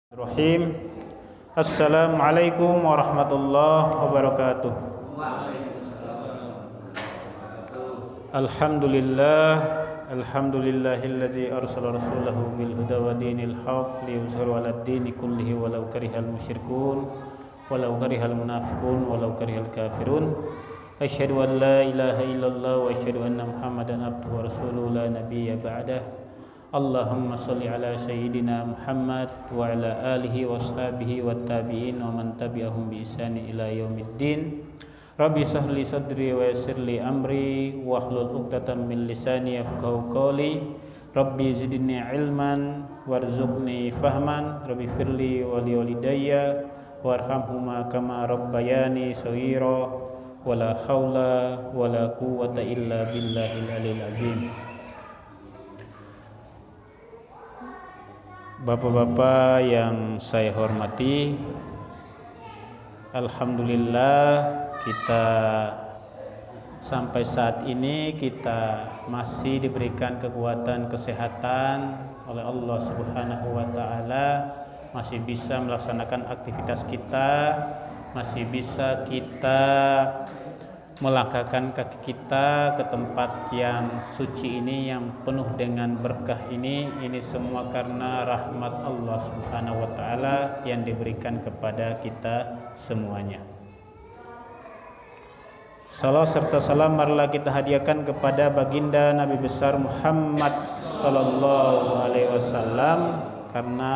Bismillahirrahmanirrahim. Assalamualaikum warahmatullahi wabarakatuh. Alhamdulillahilladzi arsala rasulahu bil huda wa dinil haqq liyuzhirahu 'alad dini kullihi walau karihal musyrikun walau karihal munafiqun walau karihal kafirun. Asyhadu an la ilaha illallah wa asyhadu anna Muhammadan abduhu wa rasuluhu la nabiyya ba'dah. Allahumma sholli ala sayyidina Muhammad wa ala alihi wa sahbihi wa tabi'in wa man tabi'ahum bi ihsani ila yaumiddin. Rabbi shrah li sadri wa yassir li amri wa hlul 'uqdatam min lisani yafqahu qawli. Rabbi zidni ilman warzuqni fahman. Rabbi firli wa li walidayya warhamhuma kama rabbayani shaghira. Wala haula wala quwwata illa billahil aliyil azim. Bapak-bapak yang saya hormati, alhamdulillah kita sampai saat ini kita masih diberikan kekuatan kesehatan oleh Allah Subhanahu wa taala, masih bisa melaksanakan aktivitas kita, masih bisa kita melangkahkan kaki kita ke tempat yang suci ini, yang penuh dengan berkah ini semua karena rahmat Allah Subhanahu wa taala yang diberikan kepada kita semuanya. Salam serta salam marilah kita hadiahkan kepada baginda Nabi besar Muhammad sallallahu alaihi wasallam, karena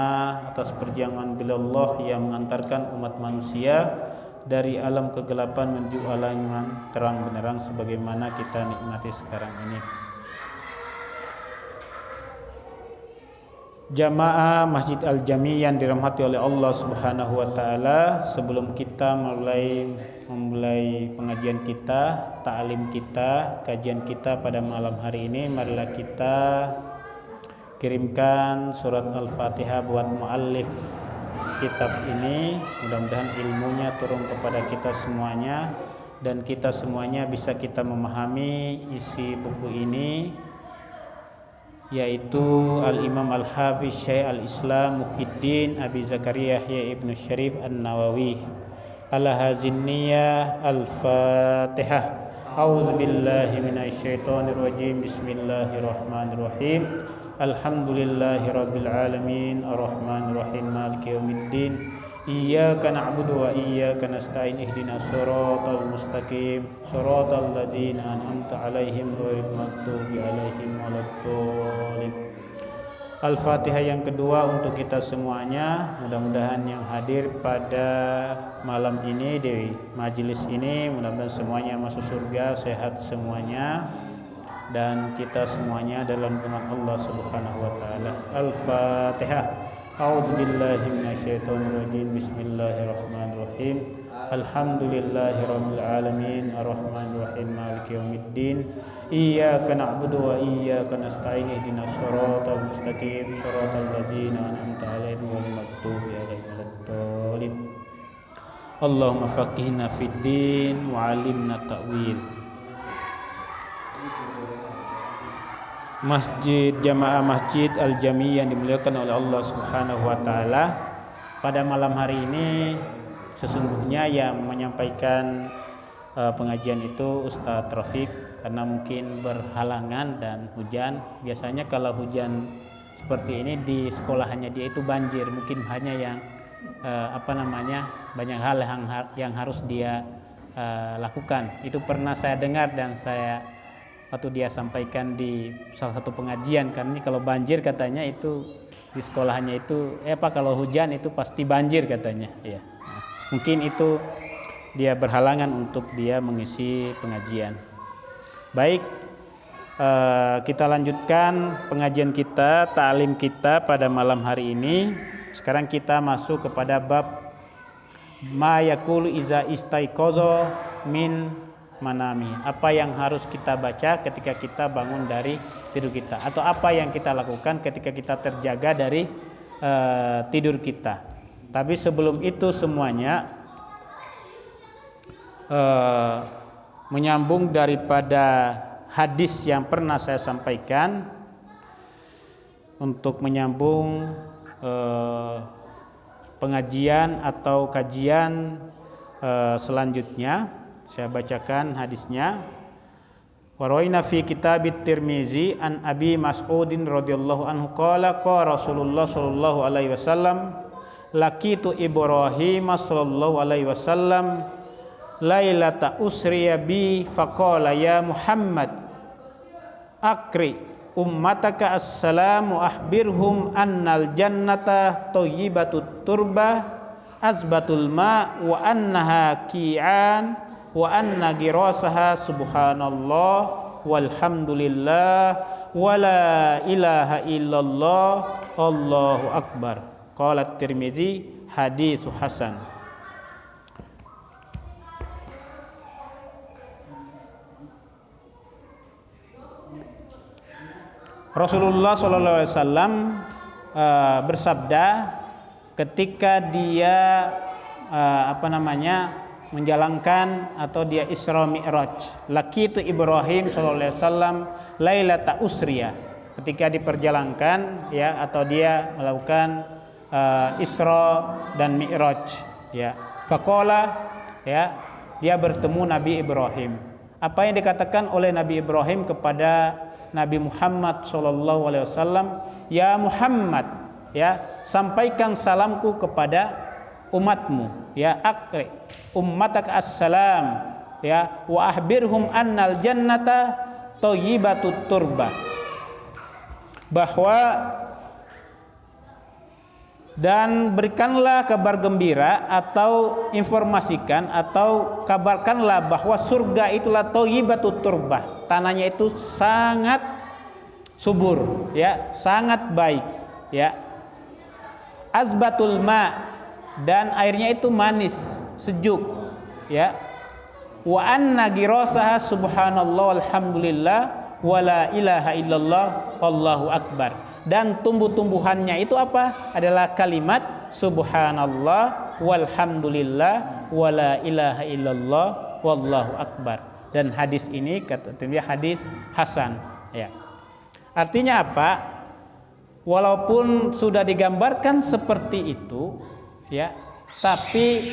atas perjuangan beliau Allah yang mengantarkan umat manusia dari alam kegelapan menuju alam terang benderang sebagaimana kita nikmati sekarang ini. Jamaah Masjid Al-Jami yang dirahmati oleh Allah Subhanahu wa taala, sebelum kita memulai pengajian kita, ta'lim kita, kajian kita pada malam hari ini, marilah kita kirimkan surat Al-Fatihah buat muallif kitab ini. Mudah-mudahan ilmunya turun kepada kita semuanya dan kita semuanya bisa kita memahami isi buku ini, yaitu Al-Imam Al-Hafiz Syekh Al-Islam Muhyiddin Abi Zakaria Yahya Ibnu Syarif An-Nawawi Al-Hazinniyah. Al-Fatihah. A'udzu billahi minasyaitonir rajim. Bismillahirrahmanirrahim. Alhamdulillahi rabbil alamin arrahmanir rahim maliki yaumiddin iyyaka na'budu wa iyyaka nasta'in ihdinas siratal mustaqim siratal ladzina an'amta 'alaihim ghairil maghdubi alaihim waladdallin. Al-Fatihah yang kedua untuk kita semuanya. Mudah-mudahan yang hadir pada malam ini di majelis ini, mudah-mudahan semuanya masuk surga, sehat semuanya, dan kita semuanya dalam rahmat Allah Subhanahu wa taala. Al-Fatihah. A'udzu billahi minasyaitonir rajim. Bismillahirrahmanirrahim. Alhamdulillahirabbil alamin arrahmanir rahim maliki yaumiddin iyyaka na'budu wa iyyaka nasta'in ihdinas siratal mustaqim siratal ladzina an'amta 'alaihim ghairil maghdubi 'alaihim waladdallin. Allahumma faqihna fid din wa 'allimna ta'wil. Jamaah Masjid Al-Jami yang dimuliakan oleh Allah Subhanahu wa taala, pada malam hari ini sesungguhnya yang menyampaikan pengajian itu Ustadz Rafiq, karena mungkin berhalangan dan hujan. Biasanya kalau hujan seperti ini di sekolahannya dia itu banjir, mungkin hanya yang banyak hal yang harus dia lakukan. Itu pernah saya dengar dan saya waktu dia sampaikan di salah satu pengajian, karena kalau banjir katanya itu di sekolahannya itu kalau hujan itu pasti banjir katanya ya. Mungkin itu dia berhalangan untuk dia mengisi pengajian. Baik, kita lanjutkan pengajian kita, ta'lim kita pada malam hari ini. Sekarang kita masuk kepada bab ma yaqulu iza istaiqaza min manami. Apa yang harus kita baca ketika kita bangun dari tidur kita, atau apa yang kita lakukan ketika kita terjaga dari tidur kita. Tapi sebelum itu semuanya menyambung daripada hadis yang pernah saya sampaikan, untuk menyambung pengajian atau kajian selanjutnya. Saya bacakan hadisnya. Waraina fi kitabit Tirmizi an Abi Mas'udin radhiyallahu anhu qala qala Rasulullah sallallahu alaihi wasallam laqitu Ibrahim sallallahu alaihi wasallam lailata usriya bi faqala ya Muhammad akri ummataka assalamu akhbirhum annal jannata thayyibatut turbah azbatul ma wa annaha ki'an wa anna girasaha subhanallah walhamdulillah wa la ilaha illallah Allahu akbar. Qala Tirmizi hadits hasan. Rasulullah sallallahu alaihi wasallam bersabda ketika dia menjalankan atau dia Isra Mi'raj. Laqitu Ibrahim sallallahu alaihi wasallam lailata usriya. Ketika diperjalankan ya atau dia melakukan Isra dan Mi'raj ya. Faqala ya, dia bertemu Nabi Ibrahim. Apa yang dikatakan oleh Nabi Ibrahim kepada Nabi Muhammad sallallahu alaihi wasallam, ya Muhammad ya, sampaikan salamku kepada umatmu ya, akri ummataka assalam ya, wa ahbirhum annal jannata thayyibatut turba, bahwa dan berikanlah kabar gembira atau informasikan atau kabarkanlah bahwa surga itulah thayyibatut turba, tanahnya itu sangat subur ya, sangat baik ya, azbatul ma, dan airnya itu manis, sejuk ya, wa anna girasaha subhanallah walhamdulillah wa la ilaha illallah wallahu akbar, dan tumbuh-tumbuhannya itu apa? Adalah kalimat subhanallah walhamdulillah wa la ilaha illallah wallahu akbar. Dan hadis ini kata hadis hasan ya. Artinya apa? Walaupun sudah digambarkan seperti itu ya, tapi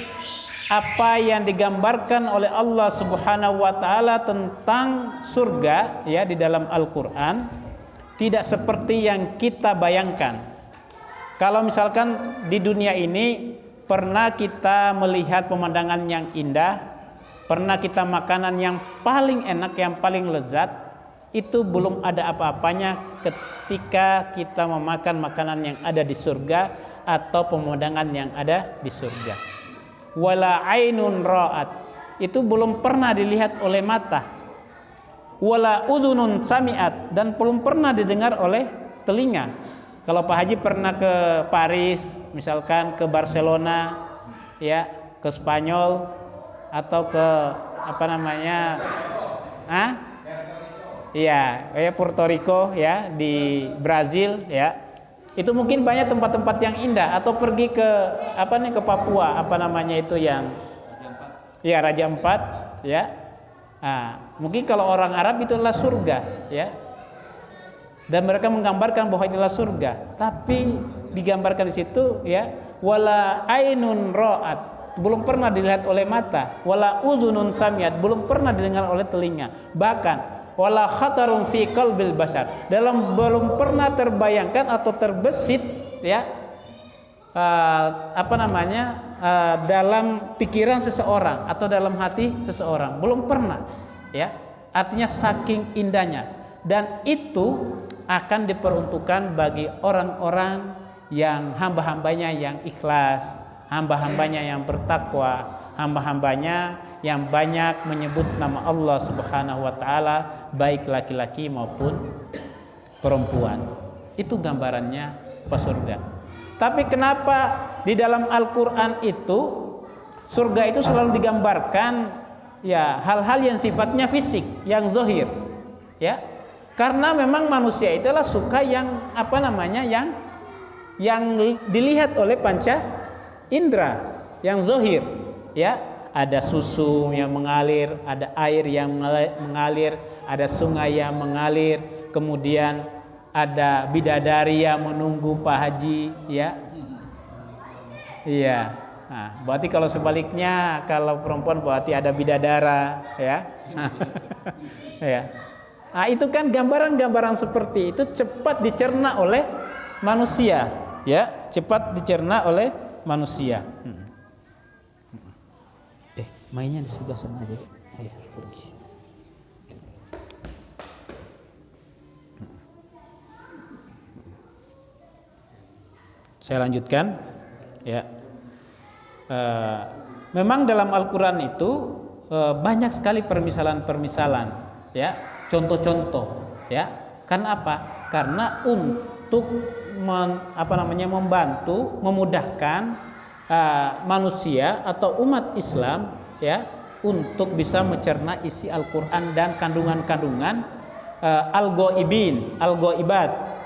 apa yang digambarkan oleh Allah Subhanahu wa taala tentang surga ya di dalam Al-Qur'an tidak seperti yang kita bayangkan. Kalau misalkan di dunia ini pernah kita melihat pemandangan yang indah, pernah kita makanan yang paling enak, yang paling lezat, itu belum ada apa-apanya ketika kita memakan makanan yang ada di surga atau pemandangan yang ada di surga. Wala ainun ra'at, itu belum pernah dilihat oleh mata. Wala udhunun sami'at, dan belum pernah didengar oleh telinga. Kalau Pak Haji pernah ke Paris, misalkan ke Barcelona ya, ke Spanyol atau ke iya, kayak Puerto Rico ya, di Brazil ya. Itu mungkin banyak tempat-tempat yang indah, atau pergi ke ke Papua, yang ya Raja Ampat ya. Mungkin kalau orang Arab itu adalah surga ya. Dan mereka menggambarkan bahwa itulah surga, tapi digambarkan di situ ya, wala ainun ra'at, belum pernah dilihat oleh mata, wala uzunun samiat, belum pernah didengar oleh telinga, bahkan wala khatarun fi qalbil bashar, belum pernah terbayangkan atau terbesit ya dalam pikiran seseorang atau dalam hati seseorang, belum pernah ya. Artinya saking indahnya, dan itu akan diperuntukkan bagi orang-orang yang hamba-hambanya yang ikhlas, hamba-hambanya yang bertakwa, hamba-hambanya yang banyak menyebut nama Allah Subhanahu wa taala, baik laki-laki maupun perempuan. Itu gambarannya surga. Tapi kenapa di dalam Al-Qur'an itu surga itu selalu digambarkan ya hal-hal yang sifatnya fisik, yang zahir ya? Karena memang manusia itulah suka yang yang dilihat oleh panca indera, yang zahir ya. Ada susu yang mengalir, ada air yang mengalir, ada sungai yang mengalir, kemudian ada bidadari yang menunggu Pak Haji ya. Iya. Nah, berarti kalau sebaliknya, kalau perempuan berarti ada bidadara, ya. Ya. Nah, itu kan gambaran-gambaran seperti itu cepat dicerna oleh manusia, ya, cepat dicerna oleh manusia. Mainnya di sebelah sana aja. Ayo, pergi. Saya lanjutkan, ya. Memang dalam Al-Quran itu banyak sekali permisalan-permisalan, ya, contoh-contoh, ya. Karena apa? Karena untuk membantu, memudahkan manusia atau umat Islam, ya, untuk bisa mencerna isi Al-Quran dan kandungan-kandungan al-ghoibin,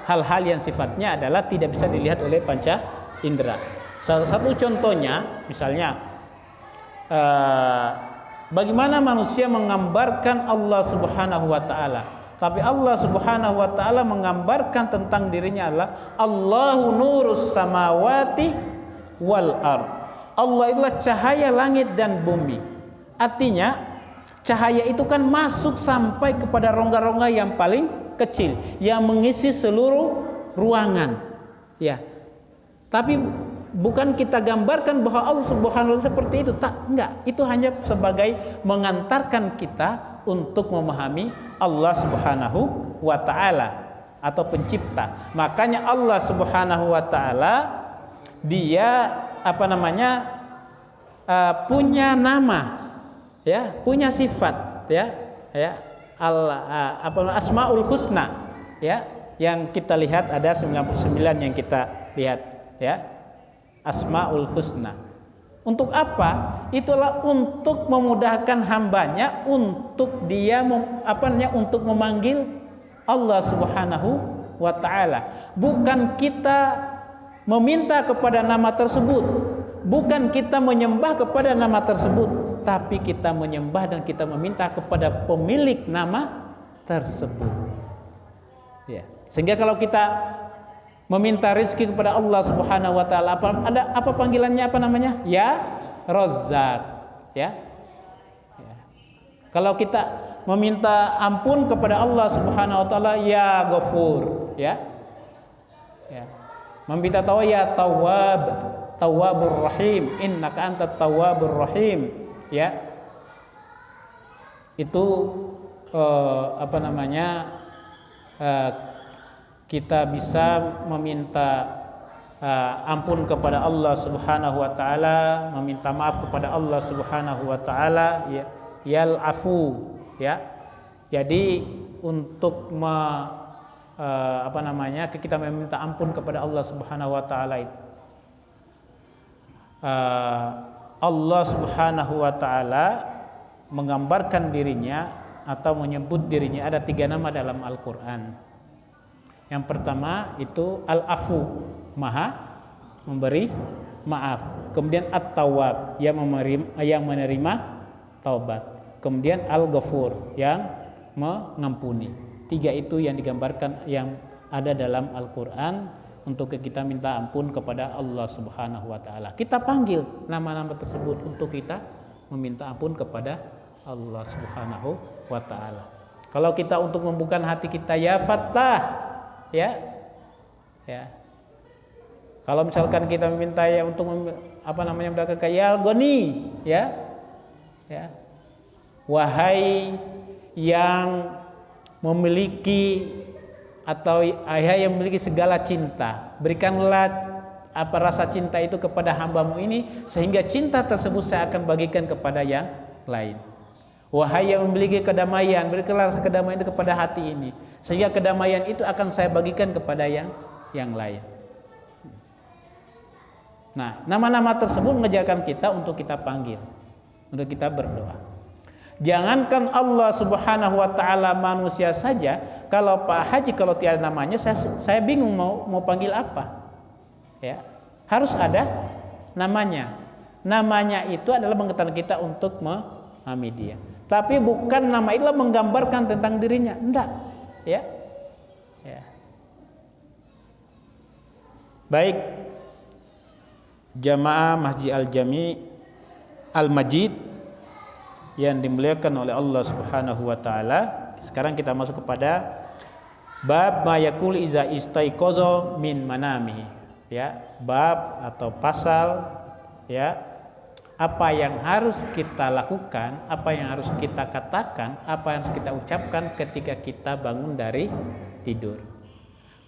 hal-hal yang sifatnya adalah tidak bisa dilihat oleh panca indera. Salah satu contohnya, misalnya bagaimana manusia menggambarkan Allah Subhanahu wa Ta'ala. Tapi Allah Subhanahu wa Ta'ala menggambarkan tentang dirinya adalah Allahu nurus samawati wal ard. Allah itulah cahaya langit dan bumi. Artinya cahaya itu kan masuk sampai kepada rongga-rongga yang paling kecil yang mengisi seluruh ruangan, ya. Tapi bukan kita gambarkan bahwa Allah Subhanahu wa Ta'ala seperti itu, enggak. Itu hanya sebagai mengantarkan kita untuk memahami Allah Subhanahu wa Ta'ala atau pencipta. Makanya Allah Subhanahu wa Ta'ala dia punya nama, ya, punya sifat, ya, Asmaul Husna, ya, yang kita lihat ada 99 yang kita lihat, ya, Asmaul Husna. Untuk apa? Itulah untuk memudahkan hambanya untuk dia untuk memanggil Allah Subhanahu wa Ta'ala. Bukan kita meminta kepada nama tersebut, bukan kita menyembah kepada nama tersebut, tapi kita menyembah dan kita meminta kepada pemilik nama tersebut, ya. Sehingga kalau kita meminta rezeki kepada Allah Subhanahu wa Ta'ala, apa panggilannya, apa namanya? Ya Razzaq, ya. Kalau kita meminta ampun kepada Allah Subhanahu wa Ta'ala, ya Ghafur, ya. Meminta tawa, ya Tawwabur Rahim, innaka antat Tawwabur Rahim, ya. Itu kita bisa meminta ampun kepada Allah Subhanahu wa Ta'ala, meminta maaf kepada Allah Subhanahu wa Ta'ala, ya, yal afu, ya. Jadi untuk kita meminta ampun kepada Allah Subhanahu wa Ta'ala itu, Allah Subhanahu wa Ta'ala menggambarkan dirinya atau menyebut dirinya ada 3 nama dalam Al-Quran. Yang pertama itu Al-Afu, Maha memberi maaf. Kemudian At-Tawwab, yang menerima taubat. Kemudian Al-Ghafur, yang mengampuni. 3 itu yang digambarkan yang ada dalam Al-Quran untuk kita minta ampun kepada Allah Subhanahu wa Ta'ala. Kita panggil nama-nama tersebut untuk kita meminta ampun kepada Allah Subhanahu wa Ta'ala. Kalau kita untuk membuka hati kita, ya Fattah, ya. Kalau misalkan kita meminta ya untuk mendekatkan ya Al-Ghani, ya. Wahai yang memiliki atau ayah yang memiliki segala cinta, berikanlah rasa cinta itu kepada hambamu ini, sehingga cinta tersebut saya akan bagikan kepada yang lain. Wahai yang memiliki kedamaian, berikanlah rasa kedamaian itu kepada hati ini, sehingga kedamaian itu akan saya bagikan kepada yang lain. Nah, nama-nama tersebut mengajarkan kita untuk kita panggil, untuk kita berdoa. Jangankan Allah Subhanahu wa Ta'ala, manusia saja, kalau Pak Haji kalau tiada namanya, saya bingung mau panggil apa, ya. Harus ada namanya. Namanya itu adalah mengetahui kita untuk memahami dia. Tapi bukan nama itu menggambarkan tentang dirinya, enggak, ya. Baik. Jamaah Masjid Al-Jami Al-Majid yang dimuliakan oleh Allah Subhanahu wa taala. Sekarang kita masuk kepada bab ma yaqul iza istaiqaza min manamihi, ya, bab atau pasal, ya, apa yang harus kita lakukan, apa yang harus kita katakan, apa yang harus kita ucapkan ketika kita bangun dari tidur.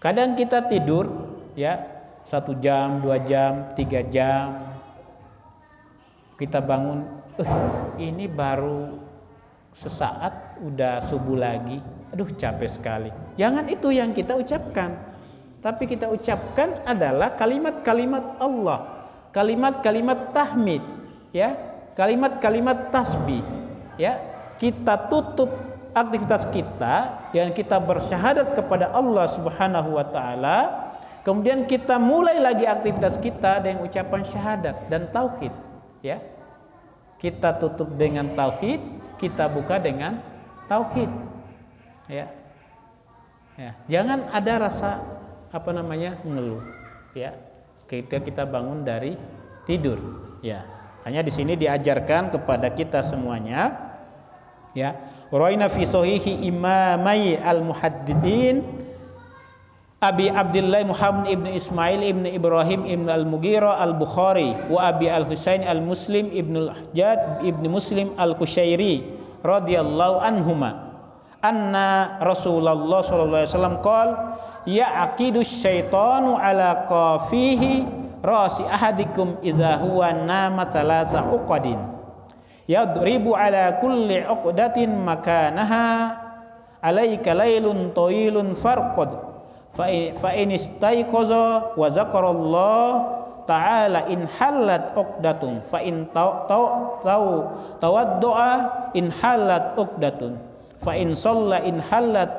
Kadang kita tidur, ya, 1 jam, 2 jam, 3 jam. Kita bangun, ini baru sesaat udah subuh lagi. Aduh, capek sekali. Jangan itu yang kita ucapkan. Tapi kita ucapkan adalah kalimat-kalimat Allah, kalimat-kalimat tahmid, ya, kalimat-kalimat tasbih, ya. Kita tutup aktivitas kita dan kita bersyahadat kepada Allah Subhanahu wa taala. Kemudian kita mulai lagi aktivitas kita dengan ucapan syahadat dan tauhid, ya. Kita tutup dengan tauhid, kita buka dengan tauhid, ya. Ya, jangan ada rasa mengeluh, ya, ketika kita bangun dari tidur, ya. Hanya di sini diajarkan kepada kita semuanya, ya. Raina fi sahihi imamai al-muhadditsin Abi Abdullah Muhammad ibn Ismail ibn Ibrahim ibn al-Mughirah al-Bukhari wa Abi al-Husain al-Muslim ibn al-Hajjaj ibn Muslim al-Kushairi radhiyallahu anhuma anna Rasulullah sallallahu alaihi wasallam qala ya'qidu syaitanu ala qafihi rasi ahadikum idza huwa nama thalatha uqadin yadribu ala kulli uqdatin makanaha alaika laylun tawilun farqad fa in istayqaza wa zakarallah ta'ala in halat uqdatun fa in tawaddu'a in halat uqdatun fa in shalla in halat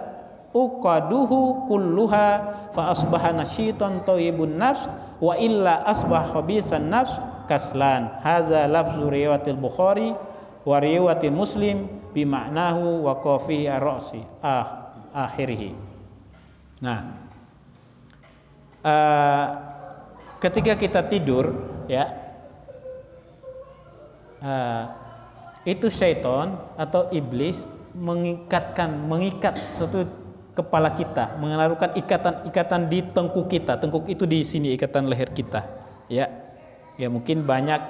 uqaduhu kulluha fa asbaha nasyitan thayyibun nafs wa illa asbaha khabisan nafs kaslan. Hadza lafzu riwayatil Bukhari wa riwayatil Muslim bi ma'nahu wa qafihi ar-ra'si akhirih. Nah, ketika kita tidur, ya, itu syaitan atau iblis mengikat suatu kepala kita, mengalukan ikatan di tengkuk kita. Tengkuk itu di sini, ikatan leher kita, ya. Ya, mungkin banyak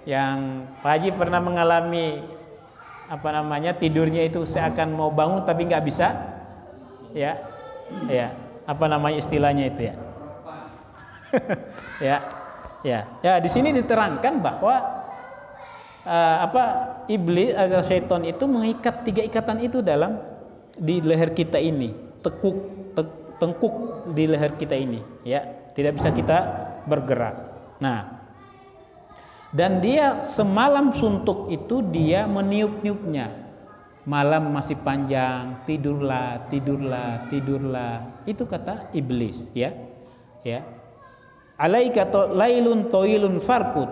yang Pak Haji pernah mengalami tidurnya itu seakan mau bangun tapi nggak bisa, ya, ya, istilahnya itu, ya. Ya, di sini diterangkan bahwa iblis atau syaitan itu mengikat 3 ikatan itu di leher kita ini, tengkuk di leher kita ini, ya, tidak bisa kita bergerak. Nah, dan dia semalam suntuk itu dia meniup-niupnya. Malam masih panjang, tidurlah. Itu kata iblis, ya. Ya. Alaika lailun tawilun farqud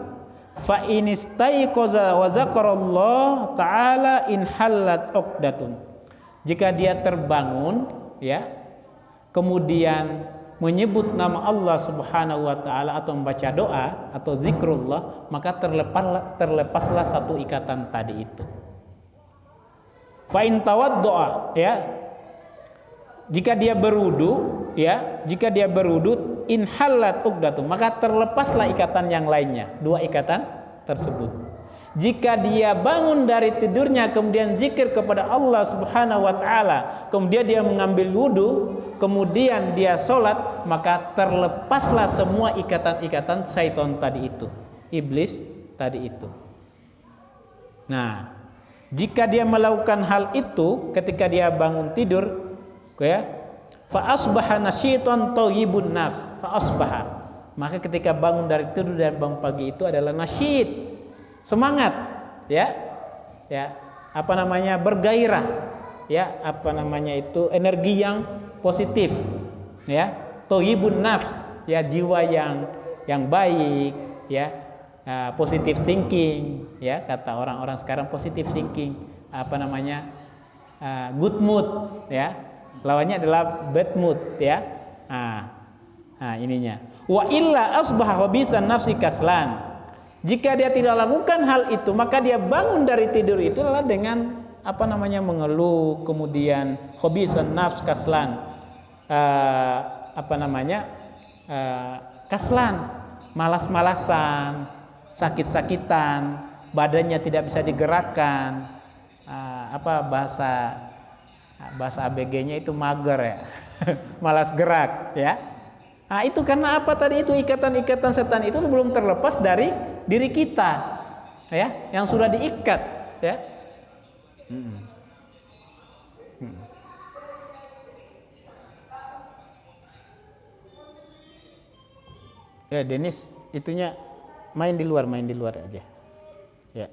fa in istayqaza wa zakarallah ta'ala in halat uqdatun. Jika dia terbangun, ya, kemudian menyebut nama Allah Subhanahu wa taala atau membaca doa atau zikrullah, maka terlepaslah satu ikatan tadi itu. Fa in tawaddu'a, ya, jika dia berwudu, in halat uqdatun, maka terlepaslah ikatan yang lainnya, 2 ikatan tersebut. Jika dia bangun dari tidurnya kemudian zikir kepada Allah Subhanahu wa taala, kemudian dia mengambil wudu, kemudian dia sholat, maka terlepaslah semua ikatan-ikatan syaitan tadi itu, iblis tadi itu. Nah, jika dia melakukan hal itu ketika dia bangun tidur, ya, fa asbaha nasyitan thayyibun nafs, fa asbaha, maka ketika bangun dari tidur dan bangun pagi itu adalah nasyid, semangat, ya, ya, bergairah, ya, itu energi yang positif, ya, thayyibun nafs, ya, jiwa yang baik, ya, positive thinking, ya, kata orang-orang sekarang positive thinking, good mood, ya. Lawannya adalah bad mood, ya. Ininya. Wa illa asbaha khabisan nafsi kaslan. Jika dia tidak lakukan hal itu, maka dia bangun dari tidur itu adalah dengan mengeluh, kemudian khabisan nafs kaslan, kaslan, malas-malasan, sakit-sakitan, badannya tidak bisa digerakkan, bahasa ABG-nya itu mager ya, malas gerak ya. Nah, itu karena apa tadi itu ikatan-ikatan setan itu belum terlepas dari diri kita ya, yang sudah diikat ya. Ya Denis, itunya main di luar aja. Ya.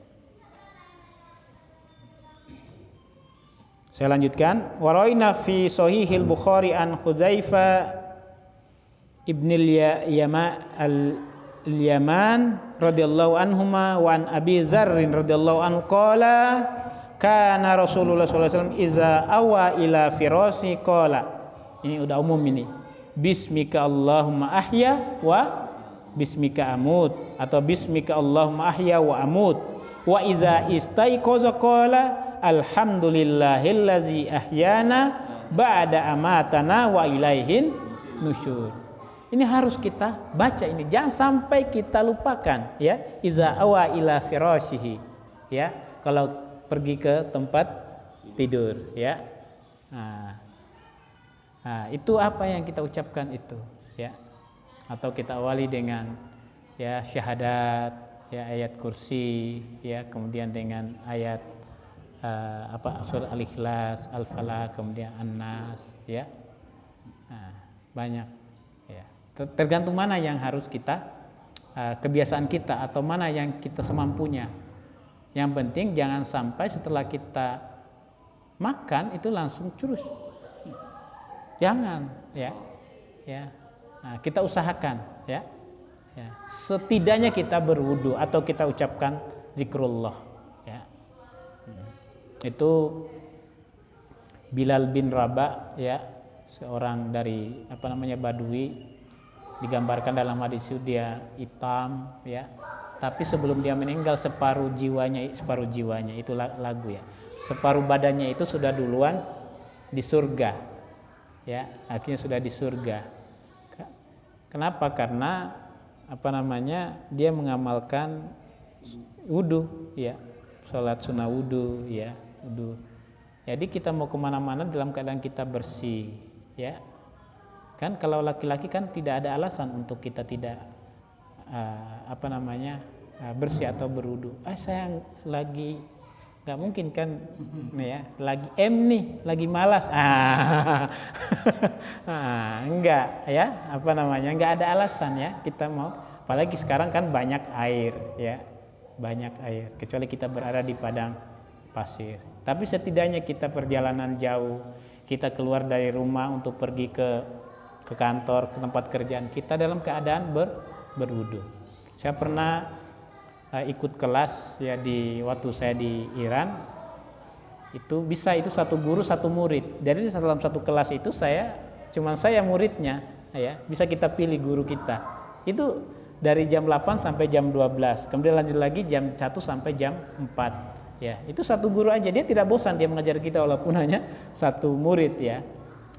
Saya lanjutkan. Waraina fi sahihil Bukhari an Hudzaifah ibn al-Yaman radhiyallahu anhuma wa an Abi Dzarr radhiyallahu anhu qala kana Rasulullah sallallahu alaihi wasallam iza awa ila firasi qala. Ini udah umum ini. Bismika Allahumma ahya wa bismika amut, atau bismika Allahumma ahya wa amut. Wa idza istaiqaza qala alhamdulillahillazi ahyana ba'da amatana wa ilaihin nusyur. Ini harus kita baca ini, jangan sampai kita lupakan ya. Iza awa ila firashihi ya, kalau pergi ke tempat tidur ya. Nah, itu apa yang kita ucapkan itu ya. Atau kita awali dengan ya syahadat ya, ayat kursi ya, kemudian dengan ayat surah Al-Ikhlas, Al-Falaq, kemudian An-Nas ya. Banyak ya. Tergantung mana yang harus kita kebiasaan kita atau mana yang kita semampunya. Yang penting jangan sampai setelah kita makan itu langsung curus. Jangan ya. Ya. Nah, kita usahakan ya. Ya. Setidaknya kita berwudu atau kita ucapkan zikrullah ya. Itu Bilal bin Rabah ya, seorang dari Badui, digambarkan dalam hadis itu dia hitam ya, tapi sebelum dia meninggal separuh jiwanya itu lagu ya, separuh badannya itu sudah duluan di surga ya, akhirnya sudah di surga. Kenapa? Karena dia mengamalkan wudu ya, sholat sunnah wudu ya, wudu. Jadi kita mau kemana-mana dalam keadaan kita bersih ya. Kan kalau laki-laki kan tidak ada alasan untuk kita tidak bersih atau berwudu. Saya lagi nggak mungkin kan ya, lagi lagi malas. Enggak ya, enggak ada alasan ya kita mau. Apalagi sekarang kan banyak air ya, banyak air. Kecuali kita berada di padang pasir. Tapi setidaknya kita perjalanan jauh, kita keluar dari rumah untuk pergi ke kantor, ke tempat kerjaan kita dalam keadaan berwudu. Saya pernah ikut kelas ya waktu saya di Iran. Itu satu guru satu murid. Jadi dalam satu kelas itu saya muridnya ya. Bisa kita pilih guru kita. Itu dari jam 8 sampai jam 12. Kemudian lanjut lagi jam 1 sampai jam 4. Ya, itu satu guru aja, dia tidak bosan dia mengajar kita walaupun hanya satu murid ya.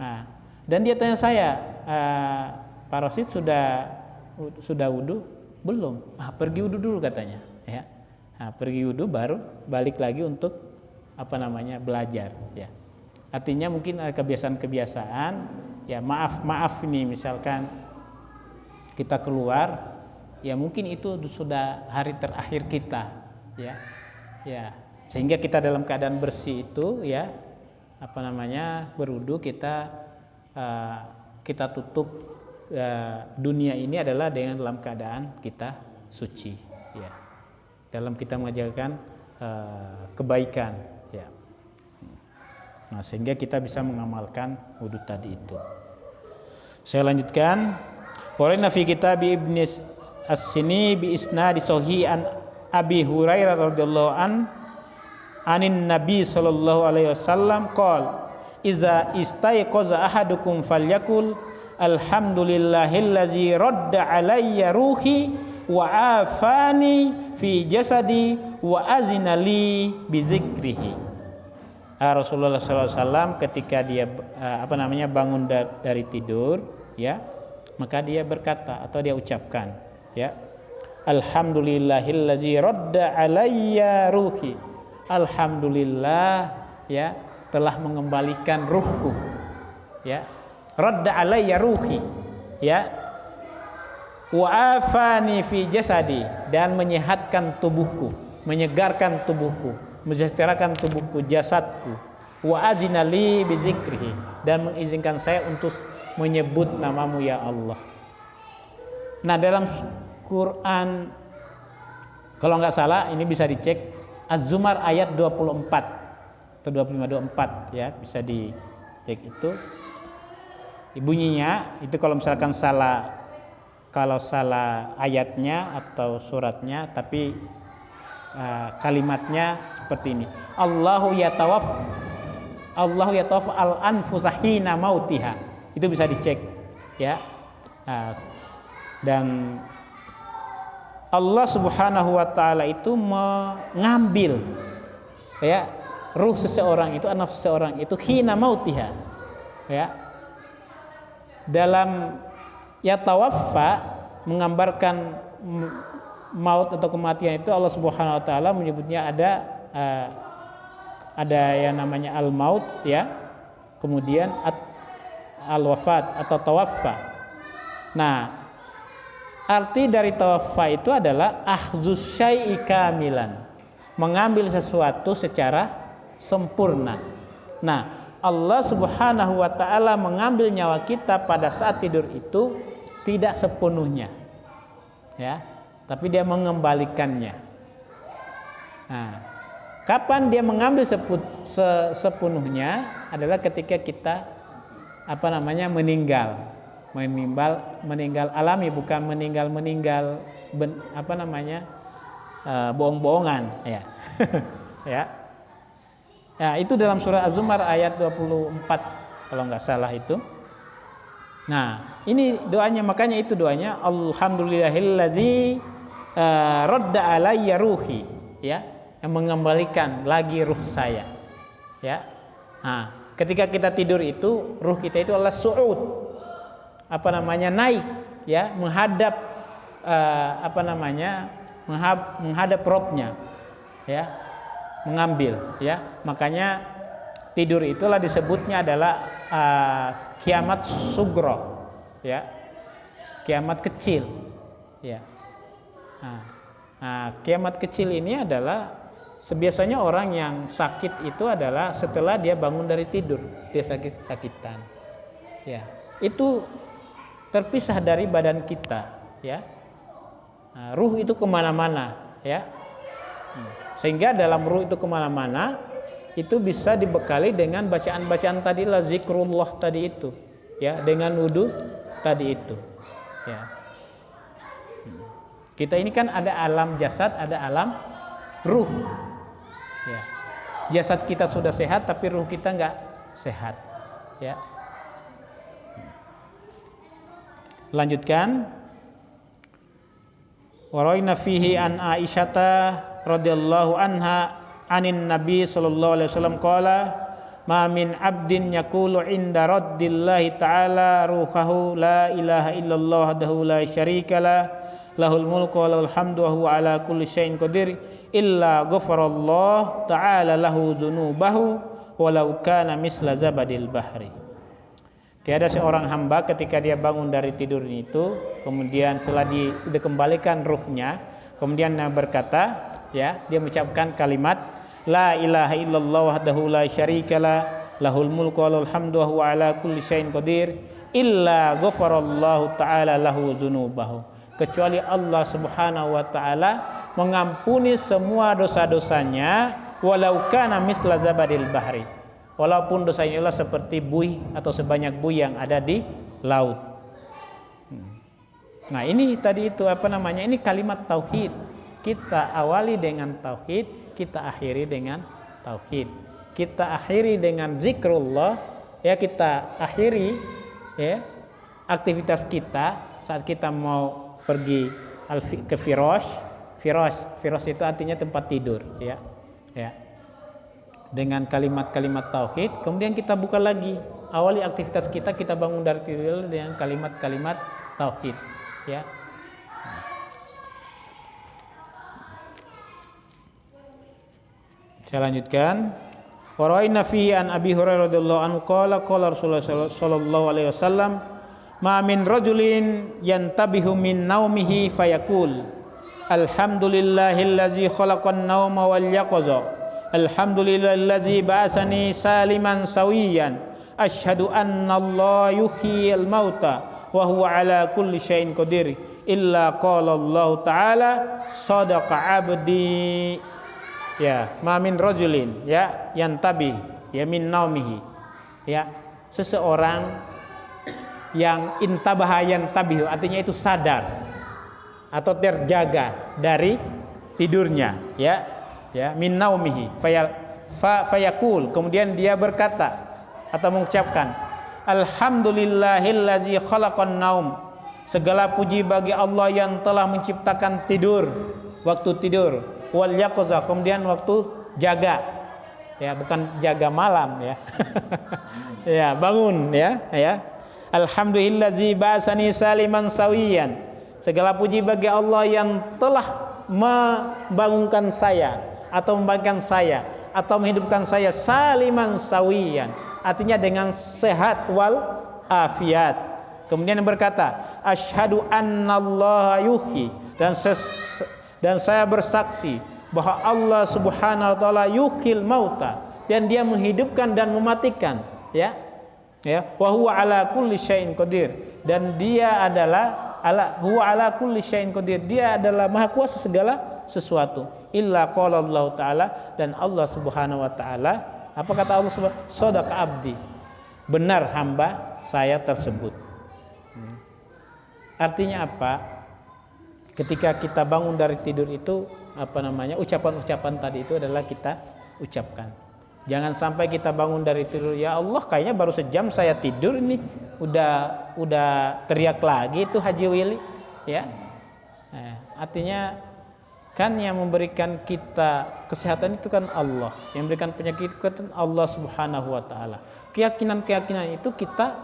Nah, dan dia tanya saya, Pak Rosid sudah wudu? Belum. Pergi wudu dulu katanya. Ya. Pergi wudu baru balik lagi untuk belajar. Ya. Artinya mungkin kebiasaan-kebiasaan. Ya maaf nih, misalkan kita keluar, ya mungkin itu sudah hari terakhir kita. Ya, ya. Sehingga kita dalam keadaan bersih itu ya, berwudu kita tutup dunia ini adalah dalam keadaan kita suci ya, dalam kita mengajarkan kebaikan ya. Nah, sehingga kita bisa mengamalkan wudu tadi itu. Saya lanjutkan. Warina fi kitab Ibnu As-Sini bi isnad sahih an Abi Hurairah radhiyallahu anin Nabi sallallahu alaihi wasallam qol iza istayqaza ahadukum falyakul alhamdulillahillazi radda alayya ruhi wa afani fi jasadi wa azina li bi dzikrihi. Rasulullah SAW ketika dia bangun dari tidur, ya, maka dia berkata atau dia ucapkan, ya, alhamdulillahillazi radda alayya ruhi. Alhamdulillah, ya, telah mengembalikan ruhku, ya, radda alayya ruhi, ya, wa afani fi jasadi, dan menyehatkan tubuhku, menyegarkan tubuhku, mensejahterakan tubuhku, jasadku, wa azina li bi dzikrihi, dan mengizinkan saya untuk menyebut namamu ya Allah. Nah, dalam Quran kalau nggak salah ini bisa dicek Az-Zumar ayat 24 atau 25-24, ya, bisa dicek itu. Bunyinya itu kalau misalkan salah ayatnya atau suratnya, tapi kalimatnya seperti ini. Allahu yatawaf al-anfusa hina mautiha. Itu bisa dicek, ya. Dan Allah Subhanahu wa taala itu mengambil, ya, ruh seseorang itu, nafsu seseorang itu hina mautiha, ya. Dalam yatawaffa menggambarkan maut atau kematian itu, Allah Subhanahu wa taala menyebutnya ada yang namanya al-maut, ya. Kemudian al-wafat atau tawaffa. Nah, arti dari tawaffa itu adalah akhdzus syai'i kamilan, mengambil sesuatu secara sempurna. Nah, Allah Subhanahu wa taala mengambil nyawa kita pada saat tidur itu tidak sepenuhnya, ya, tapi dia mengembalikannya. Nah, kapan dia mengambil sepenuhnya adalah ketika kita meninggal alami, bukan meninggal bohong-bohongan, ya. Ya. Ya, itu dalam surah Az-Zumar ayat 24 kalau nggak salah itu. Nah, ini doanya, makanya itu doanya alhamdulillahilladzi radda alayya ruhi, ya, yang mengembalikan lagi ruh saya, ya. Nah, ketika kita tidur itu ruh kita itu adalah su'ud, naik, ya, menghadap menghadap Robnya, ya, mengambil, ya. Makanya tidur itulah disebutnya adalah kiamat sugro, ya, kiamat kecil, ya. Kiamat kecil ini adalah biasanya orang yang sakit itu adalah setelah dia bangun dari tidur, dia sakit-sakitan, ya, itu terpisah dari badan kita, ya. Ruh itu kemana-mana, ya. Sehingga dalam ruh itu kemana-mana itu bisa dibekali dengan bacaan-bacaan tadi lah, zikrullah tadi itu, ya, dengan wudu tadi itu, ya. Kita ini kan ada alam jasad, ada alam ruh, ya. Jasad kita sudah sehat tapi ruh kita nggak sehat, ya. Lanjutkan. Waraina fihi an Aisyata radhiyallahu anha anin Nabi sallallahu alaihi wasallam qala ma min abdin yaqulu inda raddillahi ta'ala ruhahu la ilaha illallah wahdahu la syarikalah lahul mulku wa lahul hamdu wa huwa ala kulli syai'in qadir illa ghafarallahu ta'ala lahu dzunubahu walau kana misla zabadil bahri. Tiada seorang hamba ketika dia bangun dari tidurnya itu, kemudian setelah dikembalikan ruhnya, kemudian berkata, ya, dia mengucapkan kalimat la ilaha illallah wahdahu la syarikalah lahul mulku wa lahul hamdu wa huwa ala kulli syai'in qadir illa ghafarallahu ta'ala lahu dzunubahu, kecuali Allah Subhanahu wa taala mengampuni semua dosa-dosanya walau kana misla zabadil bahri, walaupun dosa inilah seperti buih atau sebanyak buih yang ada di laut. Nah, ini tadi itu ini kalimat tauhid. Kita awali dengan tauhid, kita akhiri dengan tauhid. Kita akhiri dengan zikrullah, ya, kita akhiri, ya, aktivitas kita saat kita mau pergi ke firosh itu artinya tempat tidur, ya. Dengan kalimat-kalimat tauhid, kemudian kita buka lagi, awali aktivitas kita bangun dari tidur dengan kalimat-kalimat tauhid, ya. Saya lanjutkan. Wa ra'ayna fihi an Abi Hurairah radhiyallahu anhu qala Rasulullah sallallahu alaihi wasallam ma min rajulin yantabihu min naumihi fayaqul alhamdulillahillazi khalaqan nauma wal yaqaza alhamdulillahillazi ba'asani saliman sawiyan asyhadu anna Allah yuhyil mauta wa huwa ala kulli syai'in qadir illa qala Allah ta'ala sadaqa abdi. Ya, mamin rajulin, ya, yantabi, ya, min naumihi, ya, seseorang yang intabaha yantabihu, artinya itu sadar atau terjaga dari tidurnya, ya, min naumihi, fayaqul, kemudian dia berkata atau mengucapkan, alhamdulillahillazi khalaqan naum, segala puji bagi Allah yang telah menciptakan tidur, waktu tidur. Wal yaqza, kemudian waktu jaga, ya, bukan jaga malam, ya. Ya, bangun, ya. Alhamdulillazi ba'asani saliman sawiyan, segala puji bagi Allah yang telah membangunkan saya atau membangkitkan saya atau menghidupkan saya saliman sawiyan, artinya dengan sehat wal afiat. Kemudian berkata, asyhadu annallaha yuhyi, dan saya bersaksi bahwa Allah Subhanahu wa taala yuhyil mauta, dan dia menghidupkan dan mematikan, ya. Wa huwa ala kulli syai'in qadir, dan dia adalah huwa ala kulli syai'in qadir, dia adalah maha kuasa segala sesuatu. Illa qala Allah taala, dan Allah Subhanahu wa taala, apa kata Allah Subhanahu, sadaqa abdi, benar hamba saya tersebut. Artinya apa? Ketika kita bangun dari tidur itu, ucapan-ucapan tadi itu adalah kita ucapkan. Jangan sampai kita bangun dari tidur, ya Allah, kayaknya baru sejam saya tidur ini, udah teriak lagi itu Haji Willy, ya. Artinya kan yang memberikan kita kesehatan itu kan Allah, yang memberikan penyakit itu kan Allah Subhanahu wa taala. Keyakinan itu kita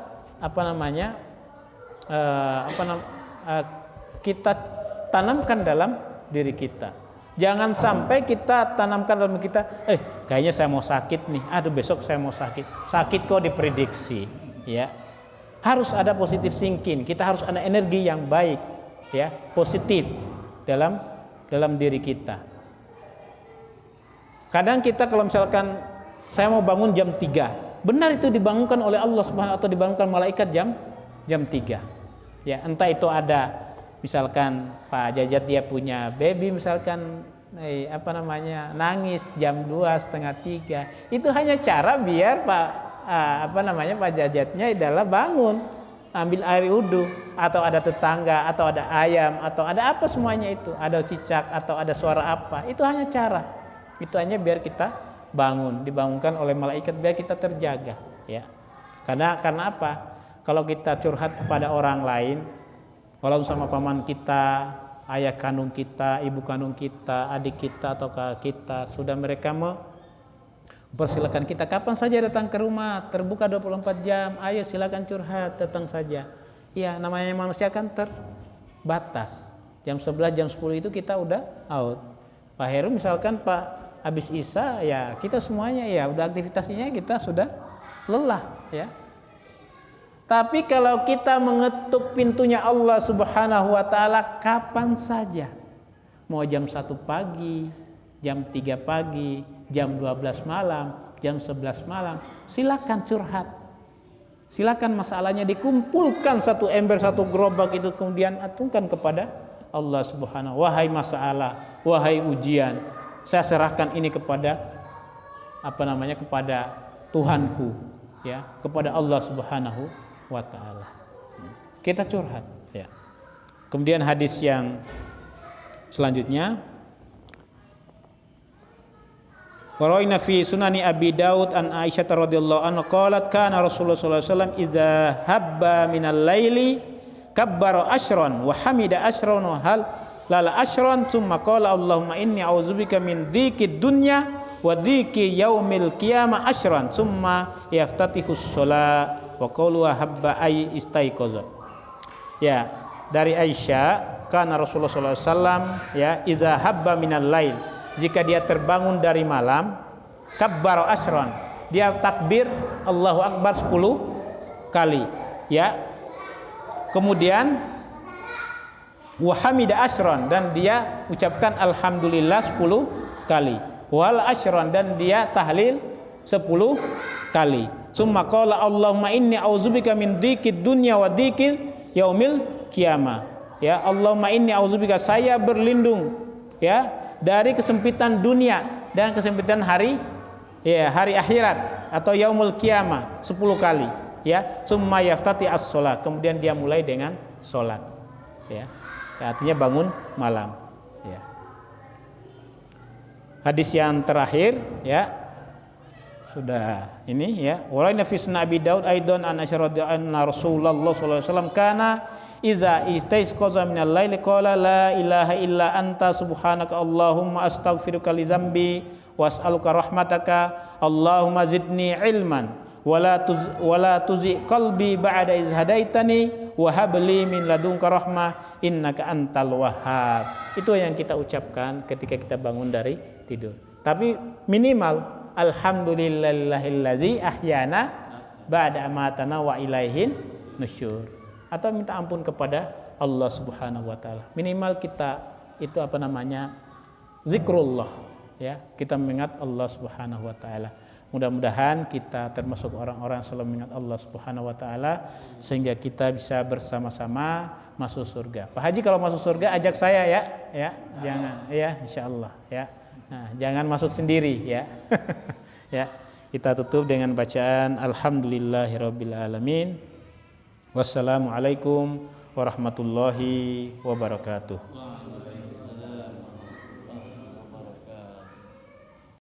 kita tanamkan dalam diri kita. Jangan sampai kita tanamkan dalam kita, kayaknya saya mau sakit nih, besok saya mau sakit. Sakit kok diprediksi, ya. Harus ada positive thinking, kita harus ada energi yang baik, ya, positif dalam diri kita. Kadang kita kalau misalkan saya mau bangun jam 3, benar itu dibangunkan oleh Allah Subhanahu atau dibangunkan malaikat jam 3. Ya, entah itu ada misalkan Pak Jajat dia punya baby misalkan nangis jam 2:30, 3, itu hanya cara biar Pak Jajatnya adalah bangun, ambil air wudhu, atau ada tetangga, atau ada ayam, atau ada apa semuanya itu, ada cicak atau ada suara apa, itu hanya cara, itu hanya biar kita dibangunkan oleh malaikat biar kita terjaga, ya. Karena apa? Kalau kita curhat kepada orang lain, walau sama paman kita, ayah kandung kita, ibu kandung kita, adik kita atau kakak kita, sudah mereka mempersilakan kita kapan saja datang ke rumah, terbuka 24 jam, ayo silakan curhat, datang saja. Ya, namanya manusia kan terbatas. Jam 11, jam 10 itu kita udah out. Pak Heru misalkan Pak habis Isya, ya kita semuanya ya udah aktivitasnya kita sudah lelah, ya. Tapi kalau kita mengetuk pintunya Allah Subhanahu wa taala kapan saja, mau jam 1 pagi, jam 3 pagi, jam 12 malam, jam 11 malam, silakan curhat. Silakan masalahnya dikumpulkan satu ember, satu gerobak itu, kemudian atungkan kepada Allah Subhanahu. Wahai masalah, wahai ujian, saya serahkan ini kepada kepada Tuhanku, ya, kepada Allah Subhanahu wa ta'ala. Kita curhat, ya. Kemudian hadis yang selanjutnya, Waraina fi sunani Abi Daud an Aisyah radhiyallahu anha qalat kana Rasulullah sallallahu alaihi wasallam idza habba minal laili kabbara ashran wa hamida ashran wa hal lala ashran thumma qala Allahumma inni a'udzubika min dzikid dunya wa dziki yaumil qiyamah ashran thumma yaftatihu shalah wa qawlu habba ay istaiqaza. Ya, dari Aisyah kana Rasulullah sallallahu alaihi wasallam ya idza habba minal lail, jika dia terbangun dari malam, kabbara ashran, dia takbir Allahu Akbar 10 kali ya. Kemudian wa hamida ashran, dan dia ucapkan alhamdulillah 10 kali. Wal ashran, dan dia tahlil 10 kali. Summa qala Allahumma inni a'udzubika min dzikid dunya wa dzikil yaumil qiyamah. Ya, Allahumma inni a'udzubika, saya berlindung ya dari kesempitan dunia dan kesempitan hari akhirat atau yaumul qiyamah 10 kali ya. Summa yaftati as-shalah, kemudian dia mulai dengan salat ya. Artinya bangun malam ya. Hadis yang terakhir ya sudah ini ya. Waraina fi sunan Abi Daud aidan an Aisyah radhiyallahu anha Rasulullah sallallahu alaihi wasallam kana iza istaisqaza minal laili qala la ilaha illa anta subhanaka Allahumma astaghfiruka li dzambi was'aluka rahmataka Allahumma zidni ilman wala tuzi qalbi ba'da iz hadaitani wa hab li min ladunka rahmah innaka antal wahhab. Itu yang kita ucapkan ketika kita bangun dari tidur. Tapi minimal alhamdulillahillazi ahyana ba'da amatana wa ilaihin nusyur. Atau minta ampun kepada Allah Subhanahu wa taala. Minimal kita itu zikrullah ya. Kita mengingat Allah Subhanahu wa taala. Mudah-mudahan kita termasuk orang-orang yang selalu mengingat Allah Subhanahu wa taala sehingga kita bisa bersama-sama masuk surga. Pak Haji kalau masuk surga ajak saya ya. Jangan ya, insyaallah ya. Nah, jangan masuk sendiri ya. Ya. Kita tutup dengan bacaan alhamdulillahirabbil alamin. Wassalamualaikum warahmatullahi wabarakatuh.